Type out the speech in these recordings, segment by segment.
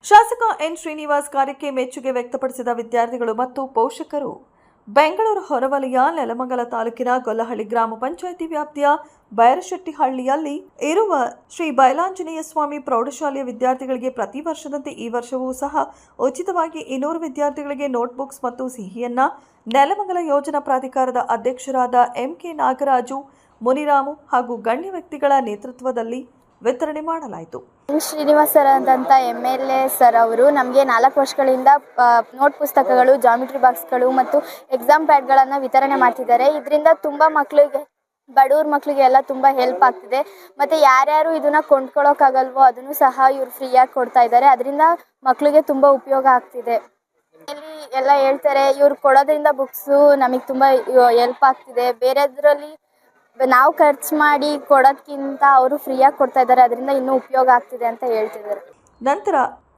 ಶಾಸಕ ಎನ್ ಶ್ರೀನಿವಾಸ್ ಕಾರ್ಯಕ್ಕೆ ಮೆಚ್ಚುಗೆ ವ್ಯಕ್ತಪಡಿಸಿದ ವಿದ್ಯಾರ್ಥಿಗಳು ಮತ್ತು ಪೋಷಕರು ಬೆಂಗಳೂರು ಹೊರವಲಯ ನೆಲಮಂಗಲ ತಾಲೂಕಿನ ಗೊಲ್ಲಹಳ್ಳಿ ಗ್ರಾಮ ಪಂಚಾಯಿತಿ ವ್ಯಾಪ್ತಿಯ ಬೈರಶೆಟ್ಟಿಹಳ್ಳಿಯಲ್ಲಿ ಇರುವ ಶ್ರೀ ಬಯಲಾಂಜನೇಯ ಸ್ವಾಮಿ ಪ್ರೌಢಶಾಲೆಯ ವಿದ್ಯಾರ್ಥಿಗಳಿಗೆ ಪ್ರತಿ ವರ್ಷದಂತೆ ಈ ವರ್ಷವೂ ಸಹ ಉಚಿತವಾಗಿ 200 ವಿದ್ಯಾರ್ಥಿಗಳಿಗೆ ನೋಟ್ಬುಕ್ಸ್ ಮತ್ತು ಸಿಹಿಯನ್ನ ನೆಲಮಂಗಲ ಯೋಜನಾ ಪ್ರಾಧಿಕಾರದ ಅಧ್ಯಕ್ಷರಾದ ಎಂಕೆ ನಾಗರಾಜು, ಮುನಿರಾಮು ಹಾಗೂ ಗಣ್ಯ ವ್ಯಕ್ತಿಗಳ ನೇತೃತ್ವದಲ್ಲಿ ವಿತರಣೆ ಮಾಡಲಾಯಿತು. ಶ್ರೀನಿವಾಸ್ ಸರ್ ಅಂತ MLA ಸರ್ ಅವರು ನಮಗೆ 4 ವರ್ಷಗಳಿಂದ ನೋಟ್ ಪುಸ್ತಕಗಳು, ಜಾಮಿಟ್ರಿ ಬಾಕ್ಸ್ಗಳು ಮತ್ತು ಎಕ್ಸಾಮ್ ಪ್ಯಾಡ್ಗಳನ್ನು ವಿತರಣೆ ಮಾಡ್ತಿದ್ದಾರೆ. ಇದರಿಂದ ತುಂಬ ಮಕ್ಕಳಿಗೆ, ಬಡವ್ರ ಮಕ್ಕಳಿಗೆ ಎಲ್ಲ ತುಂಬ ಹೆಲ್ಪ್ ಆಗ್ತಿದೆ. ಮತ್ತು ಯಾರ್ಯಾರು ಇದನ್ನು ಕೊಂಡ್ಕೊಳ್ಳೋಕ್ಕಾಗಲ್ವೋ ಅದನ್ನು ಸಹ ಇವರು ಫ್ರೀಯಾಗಿ ಕೊಡ್ತಾ ಇದ್ದಾರೆ. ಅದರಿಂದ ಮಕ್ಕಳಿಗೆ ತುಂಬ ಉಪಯೋಗ ಆಗ್ತಿದೆ. ಇಲ್ಲಿ ಎಲ್ಲ ಹೇಳ್ತಾರೆ, ಇವ್ರು ಕೊಡೋದ್ರಿಂದ ಬುಕ್ಸು ನಮಗೆ ತುಂಬ ಹೆಲ್ಪ್ ಆಗ್ತಿದೆ. ಬೇರೆದ್ರಲ್ಲಿ ನಾವು ಖರ್ಚು ಮಾಡಿ ಕೊಡೋದಕ್ಕಿಂತ ಅವರು ಫ್ರೀಯಾಗಿ ಕೊಡ್ತಾ ಇದ್ದಾರೆ. ಅದರಿಂದ ಇನ್ನೂ ಉಪಯೋಗ ಆಗ್ತಿದೆ ಅಂತ ಹೇಳ್ತಿದ್ದಾರೆ. ನಂತರ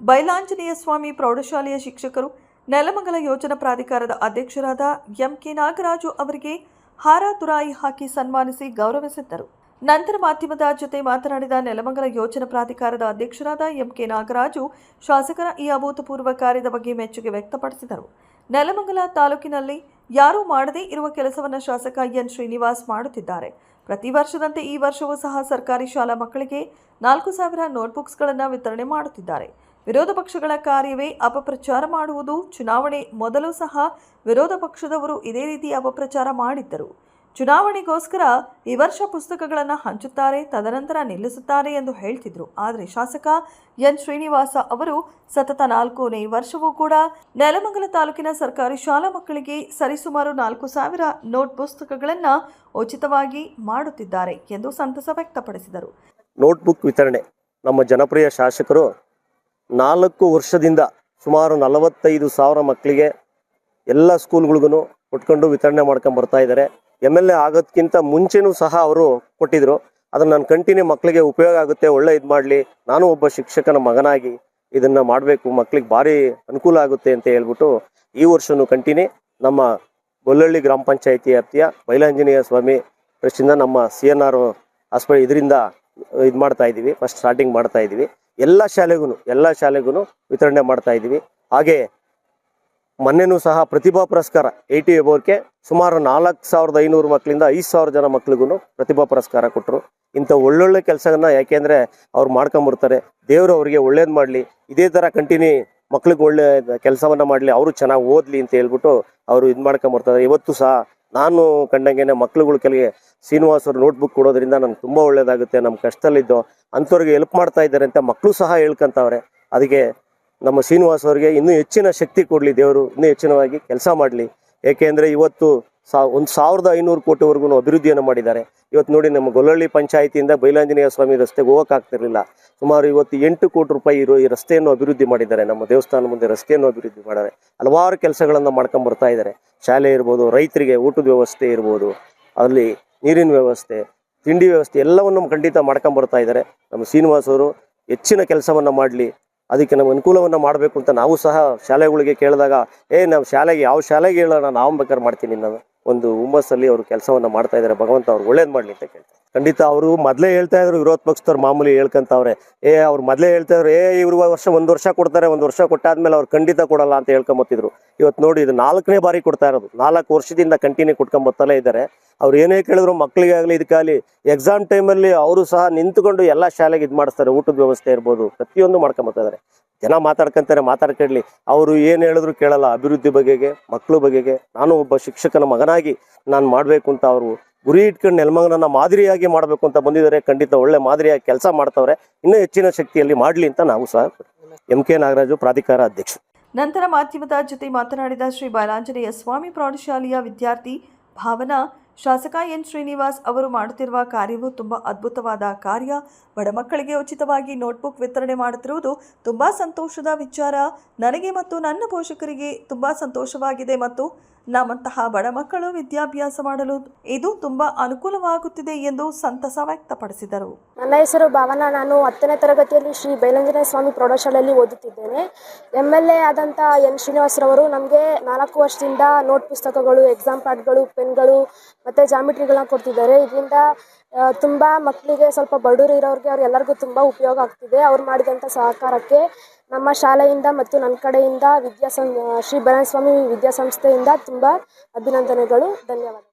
ಬಯಲಾಂಜನೇಯ ಸ್ವಾಮಿ ಪ್ರೌಢಶಾಲೆಯ ಶಿಕ್ಷಕರು ನೆಲಮಂಗಲ ಯೋಜನಾ ಪ್ರಾಧಿಕಾರದ ಅಧ್ಯಕ್ಷರಾದ ಎಂಕೆ ನಾಗರಾಜು ಅವರಿಗೆ ಹಾರ ತುರಾಯಿ ಹಾಕಿ ಸನ್ಮಾನಿಸಿ ಗೌರವಿಸಿದ್ದರು. ನಂತರ ಮಾಧ್ಯಮದ ಜೊತೆ ಮಾತನಾಡಿದ ನೆಲಮಂಗಲ ಯೋಜನಾ ಪ್ರಾಧಿಕಾರದ ಅಧ್ಯಕ್ಷರಾದ ಎಂಕೆ ನಾಗರಾಜು ಶಾಸಕರ ಈ ಅಭೂತಪೂರ್ವ ಕಾರ್ಯದ ಬಗ್ಗೆ ಮೆಚ್ಚುಗೆ ವ್ಯಕ್ತಪಡಿಸಿದರು. ನೆಲಮಂಗಲ ತಾಲೂಕಿನಲ್ಲಿ ಯಾರೂ ಮಾಡದೇ ಇರುವ ಕೆಲಸವನ್ನು ಶಾಸಕ ಎನ್ ಶ್ರೀನಿವಾಸ್ ಮಾಡುತ್ತಿದ್ದಾರೆ. ಪ್ರತಿ ವರ್ಷದಂತೆ ಈ ವರ್ಷವೂ ಸಹ ಸರ್ಕಾರಿ ಶಾಲಾ ಮಕ್ಕಳಿಗೆ 4,000 ನೋಟ್ಬುಕ್ಸ್ಗಳನ್ನು ವಿತರಣೆ ಮಾಡುತ್ತಿದ್ದಾರೆ. ವಿರೋಧ ಪಕ್ಷಗಳ ಕಾರ್ಯವೇ ಅಪಪ್ರಚಾರ ಮಾಡುವುದು. ಚುನಾವಣೆ ಮೊದಲು ಸಹ ವಿರೋಧ ಪಕ್ಷದವರು ಇದೇ ರೀತಿ ಅಪಪ್ರಚಾರ ಮಾಡಿದ್ದರು. ಚುನಾವಣೆಗೋಸ್ಕರ ಈ ವರ್ಷ ಪುಸ್ತಕಗಳನ್ನು ಹಂಚುತ್ತಾರೆ, ತದನಂತರ ನಿಲ್ಲಿಸುತ್ತಾರೆ ಎಂದು ಹೇಳ್ತಿದ್ರು. ಆದರೆ ಶಾಸಕ ಎನ್ ಶ್ರೀನಿವಾಸ ಅವರು ಸತತ 4ನೇ ವರ್ಷವೂ ಕೂಡ ನೆಲಮಂಗಲ ತಾಲೂಕಿನ ಸರ್ಕಾರಿ ಶಾಲಾ ಮಕ್ಕಳಿಗೆ ಸರಿಸುಮಾರು 4,000 ನೋಟ್ ಪುಸ್ತಕಗಳನ್ನು ಉಚಿತವಾಗಿ ಮಾಡುತ್ತಿದ್ದಾರೆ ಎಂದು ಸಂತಸ ವ್ಯಕ್ತಪಡಿಸಿದರು. ನೋಟ್ಬುಕ್ ವಿತರಣೆ ನಮ್ಮ ಜನಪ್ರಿಯ ಶಾಸಕರು 4 ವರ್ಷದಿಂದ ಸುಮಾರು 45,000 ಮಕ್ಕಳಿಗೆ ಎಲ್ಲ ಸ್ಕೂಲ್ಗಳಿಗೂ ಕೊಟ್ಕೊಂಡು ವಿತರಣೆ ಮಾಡ್ಕೊಂಡು ಬರ್ತಾ ಇದ್ದಾರೆ. MLA ಆಗೋದಕ್ಕಿಂತ ಮುಂಚೆನೂ ಸಹ ಅವರು ಕೊಟ್ಟಿದ್ರು. ಅದನ್ನು ನಾನು ಕಂಟಿನ್ಯೂ ಮಕ್ಕಳಿಗೆ ಉಪಯೋಗ ಆಗುತ್ತೆ, ಒಳ್ಳೆ ಇದು ಮಾಡಲಿ, ನಾನು ಒಬ್ಬ ಶಿಕ್ಷಕನ ಮಗನಾಗಿ ಇದನ್ನು ಮಾಡಬೇಕು, ಮಕ್ಕಳಿಗೆ ಭಾರಿ ಅನುಕೂಲ ಆಗುತ್ತೆ ಅಂತ ಹೇಳ್ಬಿಟ್ಟು ಈ ವರ್ಷವೂ ಕಂಟಿನ್ಯೂ ನಮ್ಮ ಗೊಲ್ಲಹಳ್ಳಿ ಗ್ರಾಮ ಪಂಚಾಯಿತಿ ವ್ಯಾಪ್ತಿಯ ಬಯಲಾಂಜನೇಯ ಸ್ವಾಮಿ ಟ್ರಸ್ಟಿಂದ ನಮ್ಮ CNR ಹಾಸ್ಪಿಟಲ್ ಇದರಿಂದ ಇದು ಮಾಡ್ತಾ ಇದ್ದೀವಿ. ಫಸ್ಟ್ ಸ್ಟಾರ್ಟಿಂಗ್ ಮಾಡ್ತಾ ಇದ್ದೀವಿ. ಎಲ್ಲ ಶಾಲೆಗೂ ವಿತರಣೆ ಮಾಡ್ತಾ ಇದ್ದೀವಿ. ಹಾಗೆ ಮೊನ್ನೆನೂ ಸಹ ಪ್ರತಿಭಾ ಪುರಸ್ಕಾರ 80 ಎಬೋರ್ಗೆ ಸುಮಾರು 4,500 ಮಕ್ಕಳಿಂದ 5,000 ಜನ ಮಕ್ಕಳಿಗೂ ಪ್ರತಿಭಾ ಪುರಸ್ಕಾರ ಕೊಟ್ಟರು. ಇಂಥ ಒಳ್ಳೊಳ್ಳೆ ಕೆಲಸಗಳನ್ನ ಯಾಕೆಂದರೆ ಅವ್ರು ಮಾಡ್ಕೊಂಬರ್ತಾರೆ. ದೇವರು ಅವರಿಗೆ ಒಳ್ಳೇದು ಮಾಡಲಿ, ಇದೇ ಥರ ಕಂಟಿನ್ಯೂ ಮಕ್ಳಿಗೆ ಒಳ್ಳೆ ಕೆಲಸವನ್ನು ಮಾಡಲಿ, ಅವರು ಚೆನ್ನಾಗಿ ಓದಲಿ ಅಂತ ಹೇಳ್ಬಿಟ್ಟು ಅವರು ಇದು ಮಾಡ್ಕೊಂಬರ್ತಾರೆ. ಇವತ್ತು ಸಹ ನಾನು ಕಂಡಂಗೆ ಮಕ್ಳುಗಳು ಕೆಲಗೆ ಶ್ರೀನಿವಾಸ್ ಅವರು ನೋಟ್ಬುಕ್ ಕೊಡೋದ್ರಿಂದ ನನಗೆ ತುಂಬ ಒಳ್ಳೇದಾಗುತ್ತೆ, ನಮ್ಮ ಕಷ್ಟದಲ್ಲಿದ್ದು ಅಂಥವ್ರಿಗೆ ಹೆಲ್ಪ್ ಮಾಡ್ತಾ ಇದ್ದಾರೆ ಅಂತ ಮಕ್ಕಳು ಸಹ ಹೇಳ್ಕೊಂತವ್ರೆ. ಅದಕ್ಕೆ ನಮ್ಮ ಶ್ರೀನಿವಾಸ್ ಅವರಿಗೆ ಇನ್ನೂ ಹೆಚ್ಚಿನ ಶಕ್ತಿ ಕೊಡಲಿ, ದೇವರು ಇನ್ನೂ ಹೆಚ್ಚಿನವಾಗಿ ಕೆಲಸ ಮಾಡಲಿ. ಏಕೆಂದರೆ ಇವತ್ತು 1,500 ಕೋಟಿವರೆಗೂ ಅಭಿವೃದ್ಧಿಯನ್ನು ಮಾಡಿದ್ದಾರೆ. ಇವತ್ತು ನೋಡಿ, ನಮ್ಮ ಗೊಲ್ಲಹಳ್ಳಿ ಪಂಚಾಯಿತಿಯಿಂದ ಬಯಲಾಂಜನೇಯ ಸ್ವಾಮಿ ರಸ್ತೆಗೆ ಹೋಗೋಕ್ಕಾಗ್ತಿರಲಿಲ್ಲ. ಸುಮಾರು ಇವತ್ತು 8 ಕೋಟಿ ರೂಪಾಯಿ ಇರೋ ಈ ರಸ್ತೆಯನ್ನು ಅಭಿವೃದ್ಧಿ ಮಾಡಿದ್ದಾರೆ. ನಮ್ಮ ದೇವಸ್ಥಾನ ಮುಂದೆ ರಸ್ತೆಯನ್ನು ಅಭಿವೃದ್ಧಿ ಮಾಡಿದ್ದಾರೆ. ಹಲವಾರು ಕೆಲಸಗಳನ್ನು ಮಾಡ್ಕೊಂಡು ಬರ್ತಾ ಇದ್ದಾರೆ. ಶಾಲೆ ಇರ್ಬೋದು, ರೈತರಿಗೆ ಊಟದ ವ್ಯವಸ್ಥೆ ಇರ್ಬೋದು, ಅಲ್ಲಿ ನೀರಿನ ವ್ಯವಸ್ಥೆ, ತಿಂಡಿ ವ್ಯವಸ್ಥೆ ಎಲ್ಲವನ್ನು ಖಂಡಿತ ಮಾಡ್ಕೊಂಡು ಬರ್ತಾ ಇದ್ದಾರೆ. ನಮ್ಮ ಶ್ರೀನಿವಾಸ್ ಅವರು ಹೆಚ್ಚಿನ ಕೆಲಸವನ್ನು ಮಾಡಲಿ, ಅದಕ್ಕೆ ನಮ್ಮ ಅನುಕೂಲವನ್ನು ಮಾಡಬೇಕು ಅಂತ ನಾವು ಸಹ ಶಾಲೆಗಳಿಗೆ ಕೇಳಿದಾಗ ನಾವು ಶಾಲೆಗೆ ಯಾವ ಶಾಲೆಗೆ ಹೇಳೋಣ, ನಾವು ಬೇಕಾದ್ರೆ ಮಾಡ್ತೀನಿ ಅನ್ನೋದು ಒಂದು ಹುಮ್ಮಸ್ಸಲ್ಲಿ ಅವರು ಕೆಲಸವನ್ನು ಮಾಡ್ತಾ ಇದ್ದಾರೆ. ಭಗವಂತ ಅವ್ರು ಒಳ್ಳೇದು ಮಾಡಲಿ ಅಂತ ಕೇಳ್ತಾರೆ. ಖಂಡಿತ ಅವರು ಮೊದಲೇ ಹೇಳ್ತಾ ಇದ್ರು, ವಿರೋಧ ಪಕ್ಷದವ್ರು ಮಾಮೂಲಿ ಹೇಳ್ಕೊಂತವ್ರೆ. ಅವ್ರು ಮೊದಲೇ ಹೇಳ್ತಾ ಇದ್ರು, ಇವರು ಒಂದು ವರ್ಷ ಕೊಡ್ತಾರೆ, 1 ವರ್ಷ ಕೊಟ್ಟಾದ್ಮೇಲೆ ಅವ್ರು ಖಂಡಿತ ಕೊಡಲ್ಲ ಅಂತ ಹೇಳ್ಕೊಂಬತ್ತಿದ್ರು. ಇವತ್ತು ನೋಡಿ, ಇದು 4ನೇ ಬಾರಿ ಕೊಡ್ತಾ ಇರೋದು. 4 ವರ್ಷದಿಂದ ಕಂಟಿನ್ಯೂ ಕೊಟ್ಕೊಂಬತ್ತಲೇ ಇದ್ದಾರೆ. ಅವ್ರು ಏನೇ ಕೇಳಿದ್ರು, ಮಕ್ಕಳಿಗಾಗಲಿ ಇದಕ್ಕಾಗಲಿ ಎಕ್ಸಾಮ್ ಟೈಮಲ್ಲಿ ಅವರು ಸಹ ನಿಂತ್ಕೊಂಡು ಎಲ್ಲ ಶಾಲೆಗೆ ಇದು ಮಾಡಿಸ್ತಾರೆ. ಊಟದ ವ್ಯವಸ್ಥೆ ಇರ್ಬೋದು, ಪ್ರತಿಯೊಂದು ಮಾಡ್ಕೊಂಬತ್ತಾ ಇದ್ದಾರೆ. ಜನ ಮಾತಾಡ್ಲಿ, ಅವರು ಏನು ಹೇಳಿದ್ರು ಕೇಳಲ್ಲ. ಅಭಿವೃದ್ಧಿ ಬಗೆಗೆ, ಮಕ್ಕಳ ಬಗೆಗೆ ನಾನು ಒಬ್ಬ ಶಿಕ್ಷಕನ ಮಗನಾಗಿ ನಾನು ಮಾಡಬೇಕು ಅಂತ ಅವರು ಗುರಿ ಇಟ್ಕೊಂಡು ನೆಲಮಂಗಲನ ಮಾದರಿಯಾಗಿ ಮಾಡಬೇಕು ಅಂತ ಬಂದಿದ್ದಾರೆ. ಖಂಡಿತ ಒಳ್ಳೆ ಮಾದರಿಯಾಗಿ ಕೆಲಸ ಮಾಡ್ತವ್ರೆ. ಇನ್ನೂ ಹೆಚ್ಚಿನ ಶಕ್ತಿಯಲ್ಲಿ ಮಾಡಲಿ ಅಂತ ನಾವು ಸಹ. MK ನಾಗರಾಜು, ಪ್ರಾಧಿಕಾರ ಅಧ್ಯಕ್ಷ. ನಂತರ ಮಾಧ್ಯಮದ ಜೊತೆ ಮಾತನಾಡಿದ ಶ್ರೀ ಬಯಲಾಂಜನೇಯ ಸ್ವಾಮಿ ಪ್ರೌಢಶಾಲೆಯ ವಿದ್ಯಾರ್ಥಿ ಭಾವನಾ, ಶಾಸಕ ಎನ್ ಶ್ರೀನಿವಾಸ್ ಅವರು ಮಾಡುತ್ತಿರುವ ಕಾರ್ಯವು ತುಂಬ ಅದ್ಭುತವಾದ ಕಾರ್ಯ. ಬಡ ಮಕ್ಕಳಿಗೆ ಉಚಿತವಾಗಿ ನೋಟ್ಬುಕ್ ವಿತರಣೆ ಮಾಡುತ್ತಿರುವುದು ತುಂಬ ಸಂತೋಷದ ವಿಚಾರ. ನನಗೆ ಮತ್ತು ನನ್ನ ಪೋಷಕರಿಗೆ ತುಂಬ ಸಂತೋಷವಾಗಿದೆ ಮತ್ತು ನಮ್ಮಂತಹ ಬಡ ಮಕ್ಕಳು ವಿದ್ಯಾಭ್ಯಾಸ ಮಾಡಲು ಇದು ತುಂಬ ಅನುಕೂಲವಾಗುತ್ತಿದೆ ಎಂದು ಸಂತಸ ವ್ಯಕ್ತಪಡಿಸಿದರು. ನನ್ನ ಹೆಸರು ಭಾವನಾ. ನಾನು 10ನೇ ತರಗತಿಯಲ್ಲಿ ಶ್ರೀ ಬಯಲಾಂಜನೇಯ ಸ್ವಾಮಿ ಪ್ರೌಢಶಾಲೆಯಲ್ಲಿ ಓದುತ್ತಿದ್ದೇನೆ. MLA ಆದಂಥ ಎನ್ ಶ್ರೀನಿವಾಸರವರು ನಮಗೆ 4 ವರ್ಷದಿಂದ ನೋಟ್ ಪುಸ್ತಕಗಳು, ಎಕ್ಸಾಮ್ ಪ್ಯಾಡ್ಗಳು, ಪೆನ್ಗಳು ಮತ್ತು ಜಾಮಿಟ್ರಿಗಳನ್ನ ಕೊಡ್ತಿದ್ದಾರೆ. ಇದರಿಂದ ತುಂಬ ಮಕ್ಕಳಿಗೆ, ಸ್ವಲ್ಪ ಬಡವರು ಇರೋರಿಗೆ, ಅವ್ರಿಗೆಲ್ಲರಿಗೂ ತುಂಬ ಉಪಯೋಗ ಆಗ್ತಿದೆ ಅವ್ರು ಮಾಡಿದಂಥ ಸಹಕಾರಕ್ಕೆ. ನಮ್ಮ ಶಾಲೆಯಿಂದ ಮತ್ತು ನನ್ನ ಕಡೆಯಿಂದ ಶ್ರೀ ಬನಸ್ವಾಮಿ ವಿದ್ಯಾಸಂಸ್ಥೆಯಿಂದ ತುಂಬ ಅಭಿನಂದನೆಗಳು. ಧನ್ಯವಾದ.